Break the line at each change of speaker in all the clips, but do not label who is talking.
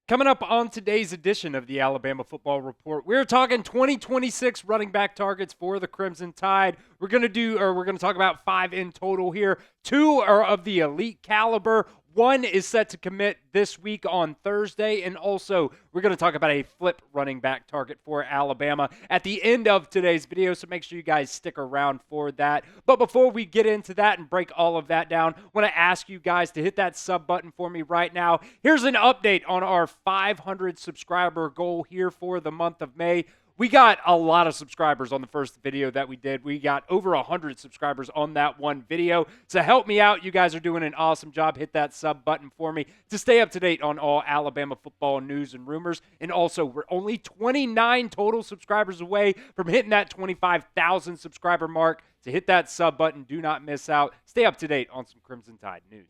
Coming up on today's edition of the Alabama Football Report, we're talking 2026 running back targets for the Crimson Tide. We're going to talk about 5 in total here. 2 are of the elite caliber. 1 is set to commit this week on Thursday, and also we're going to talk about a flip running back target for Alabama at the end of today's video, so make sure you guys stick around for that. But before we get into that and break all of that down, I want to ask you guys to hit that sub button for me right now. Here's an update on our 500 subscriber goal here for the month of May. We got a lot of subscribers on the first video that we did. We got over 100 subscribers on that one video. So help me out. You guys are doing an awesome job. Hit that sub button for me to stay up to date on all Alabama football news and rumors. And also, we're only 29 total subscribers away from hitting that 25,000 subscriber mark. So hit that sub button. Do not miss out. Stay up to date on some Crimson Tide news.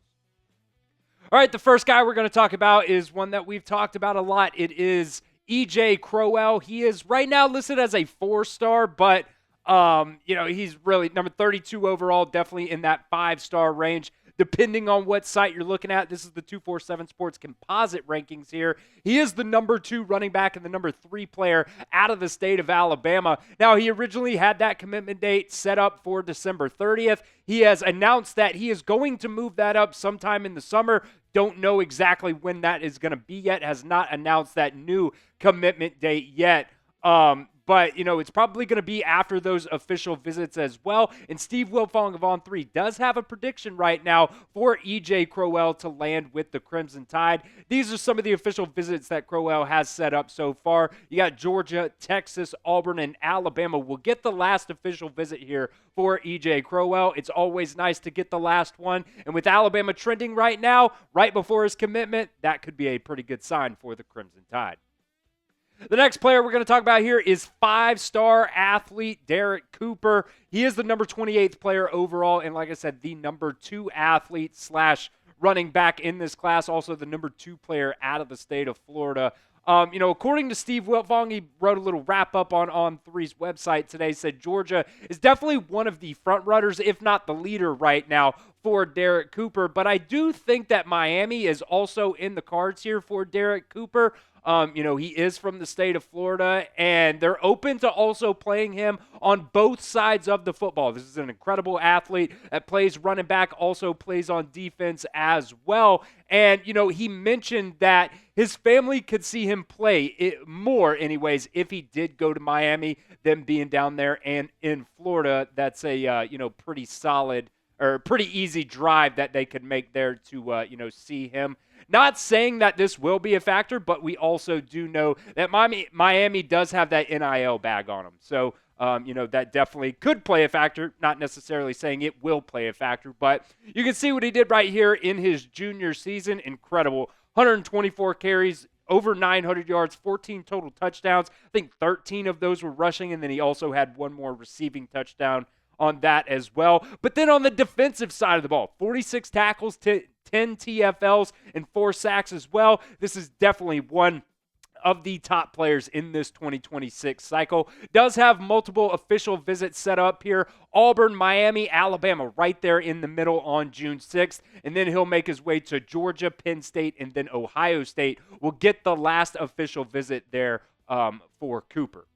All right, the first guy we're going to talk about is one that we've talked about a lot. It is EJ Crowell. He is right now listed as a 4-star, but he's really number 32 overall, definitely in that 5-star range. Depending on what site you're looking at, this is the 247 Sports composite rankings here. He is the number 2 running back and the number 3 player out of the state of Alabama. Now, he originally had that commitment date set up for December 30th. He has announced that he is going to move that up sometime in the summer. Don't know exactly when that is going to be yet. Has not announced that new commitment date yet. But, it's probably going to be after those official visits as well. And Steve Wiltfong of On3 does have a prediction right now for EJ Crowell to land with the Crimson Tide. These are some of the official visits that Crowell has set up so far. You got Georgia, Texas, Auburn, and Alabama. We'll get the last official visit here for EJ Crowell. It's always nice to get the last one. And with Alabama trending right now, right before his commitment, that could be a pretty good sign for the Crimson Tide. The next player we're going to talk about here is 5-star athlete Derrek Cooper. He is the number 28th player overall, and like I said, the number 2 athlete / running back in this class, also the number 2 player out of the state of Florida. According to Steve Wiltfong, he wrote a little wrap-up on On3's website today, said Georgia is definitely one of the front runners, if not the leader right now for Derrek Cooper. But I do think that Miami is also in the cards here for Derrek Cooper. He is from the state of Florida, and they're open to also playing him on both sides of the football. This is an incredible athlete that plays running back, also plays on defense as well. And, he mentioned that his family could see him play it more anyways if he did go to Miami than being down there and in Florida. That's a, pretty solid or pretty easy drive that they could make there to, see him. Not saying that this will be a factor, but we also do know that Miami does have that NIL bag on them. So, that definitely could play a factor. Not necessarily saying it will play a factor, but you can see what he did right here in his junior season. Incredible. 124 carries, over 900 yards, 14 total touchdowns. I think 13 of those were rushing, and then he also had one more receiving touchdown on that as well. But then on the defensive side of the ball, 46 tackles, 10 TFLs, and 4 sacks as well. This is definitely one of the top players in this 2026 cycle. Does have multiple official visits set up here. Auburn, Miami, Alabama, right there in the middle on June 6th. And then he'll make his way to Georgia, Penn State, and then Ohio State. We'll get the last official visit there for Cooper.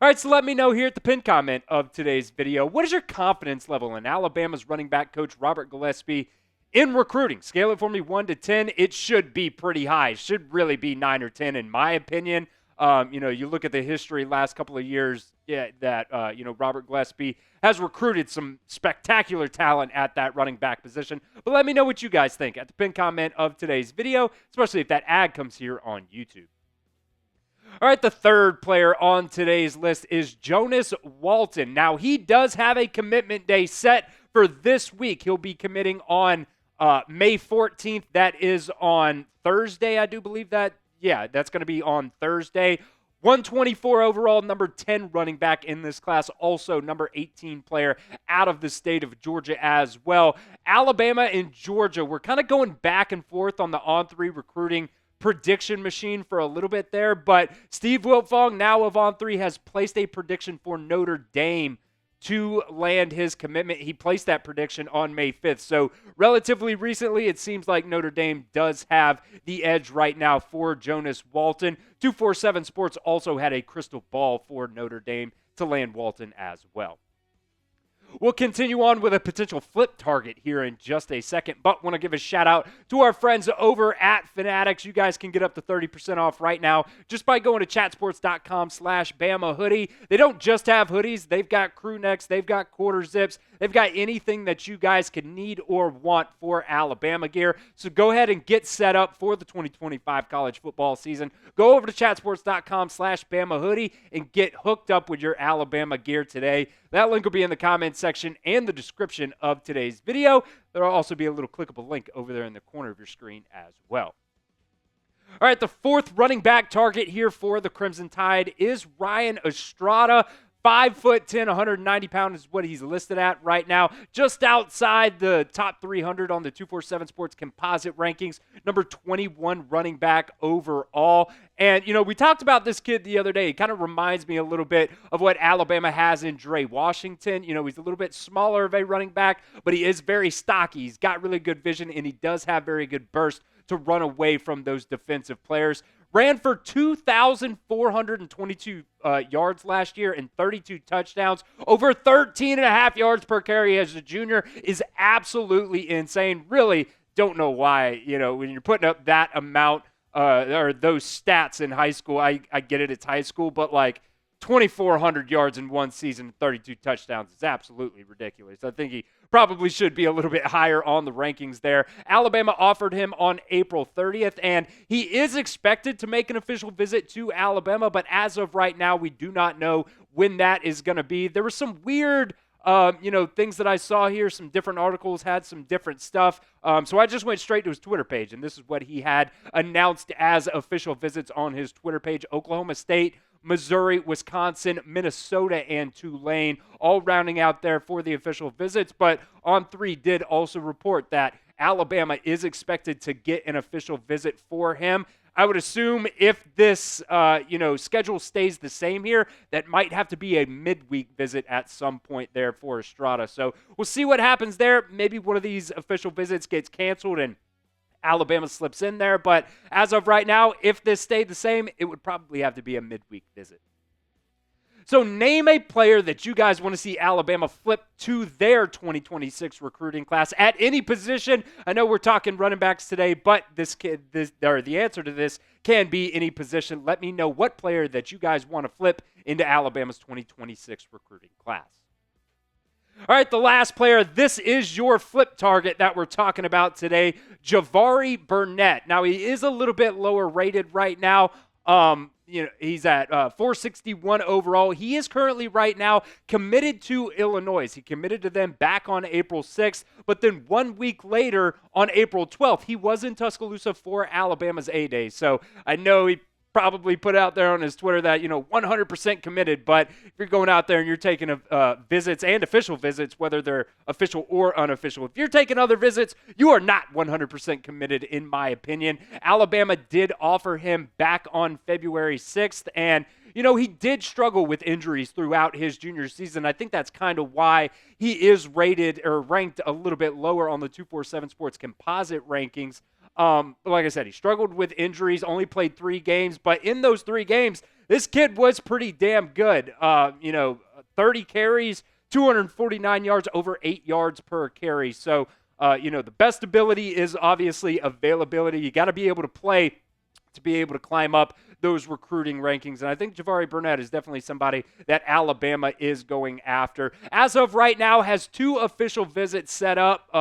All right, so let me know here at the pinned comment of today's video, what is your confidence level in Alabama's running back coach Robert Gillespie in recruiting? Scale it for me 1 to 10. It should be pretty high. It should really be 9 or 10 in my opinion. You look at the history last couple of years that Robert Gillespie has recruited some spectacular talent at that running back position. But let me know what you guys think at the pinned comment of today's video, especially if that ad comes here on YouTube. All right, the third player on today's list is Jonas Walton. Now, he does have a commitment day set for this week. He'll be committing on May 14th. That is on Thursday, I do believe that. Yeah, that's going to be on Thursday. 124 overall, number 10 running back in this class, also number 18 player out of the state of Georgia as well. Alabama and Georgia, we're kind of going back and forth on the On3 recruiting prediction machine for a little bit there, but Steve Wiltfong, now of On3, has placed a prediction for Notre Dame to land his commitment. He placed that prediction on May 5th. So relatively recently, it seems like Notre Dame does have the edge right now for Jonas Walton. 247 Sports also had a crystal ball for Notre Dame to land Walton as well. We'll continue on with a potential flip target here in just a second, but want to give a shout out to our friends over at Fanatics. You guys can get up to 30% off right now just by going to chatsports.com/Bama hoodie. They don't just have hoodies. They've got crew necks. They've got quarter zips. They've got anything that you guys can need or want for Alabama gear. So go ahead and get set up for the 2025 college football season. Go over to chatsports.com/Bama hoodie and get hooked up with your Alabama gear today. That link will be in the comments section and the description of today's video. There will also be a little clickable link over there in the corner of your screen as well. All right, the fourth running back target here for the Crimson Tide is Ryan Estrada. 5'10", 190 pounds is what he's listed at right now. Just outside the top 300 on the 247 Sports composite rankings. Number 21 running back overall. And, we talked about this kid the other day. He kind of reminds me a little bit of what Alabama has in Dre Washington. He's a little bit smaller of a running back, but he is very stocky. He's got really good vision, and he does have very good burst to run away from those defensive players. Ran for 2,422 yards last year and 32 touchdowns. Over 13.5 yards per carry as a junior is absolutely insane. Really don't know why, when you're putting up that amount or those stats in high school, I get it, it's high school, but 2,400 yards in one season, 32 touchdowns is absolutely ridiculous. I think he probably should be a little bit higher on the rankings there. Alabama offered him on April 30th, and he is expected to make an official visit to Alabama, but as of right now, we do not know when that is going to be. There were some weird things that I saw here. Some different articles had some different stuff. So I just went straight to his Twitter page, and this is what he had announced as official visits on his Twitter page. Oklahoma State, Missouri, Wisconsin, Minnesota, and Tulane, all rounding out there for the official visits. But On3 did also report that Alabama is expected to get an official visit for him. I would assume if this, schedule stays the same here, that might have to be a midweek visit at some point there for Estrada. So we'll see what happens there. Maybe one of these official visits gets canceled and Alabama slips in there. But as of right now, if this stayed the same, it would probably have to be a midweek visit. So name a player that you guys want to see Alabama flip to their 2026 recruiting class at any position. I know we're talking running backs today, but the answer to this can be any position. Let me know what player that you guys want to flip into Alabama's 2026 recruiting class. All right, the last player, this is your flip target that we're talking about today, Javari Barnett. Now, he is a little bit lower rated right now. He's at 461 overall. He is currently right now committed to Illinois. He committed to them back on April 6th, but then 1 week later on April 12th, he was in Tuscaloosa for Alabama's A-Day. So I know he probably put out there on his Twitter that, 100% committed, but if you're going out there and you're taking visits and official visits, whether they're official or unofficial, if you're taking other visits, you are not 100% committed, in my opinion. Alabama did offer him back on February 6th, and he did struggle with injuries throughout his junior season. I think that's kind of why he is rated or ranked a little bit lower on the 247 Sports composite rankings. Like I said, he struggled with injuries, only played 3 games, but in those 3 games, this kid was pretty damn good. 30 carries, 249 yards, over 8 yards per carry. So, the best ability is obviously availability. You got to be able to play to be able to climb up those recruiting rankings. And I think Javari Barnett is definitely somebody that Alabama is going after. As of right now, has 2 official visits set up,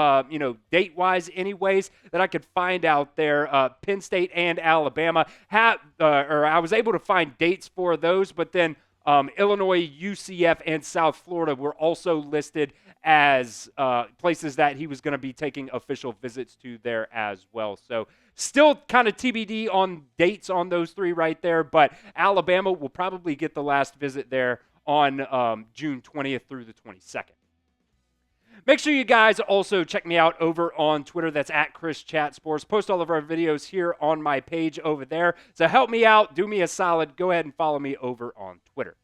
date-wise anyways, that I could find out there. Penn State and Alabama. I was able to find dates for those, but then Illinois, UCF, and South Florida were also listed as places that he was going to be taking official visits to there as well. So still kind of TBD on dates on those 3 right there, but Alabama will probably get the last visit there on June 20th through the 22nd. Make sure you guys also check me out over on Twitter. That's at Chris Chat Sports. Post all of our videos here on my page over there. So help me out. Do me a solid. Go ahead and follow me over on Twitter.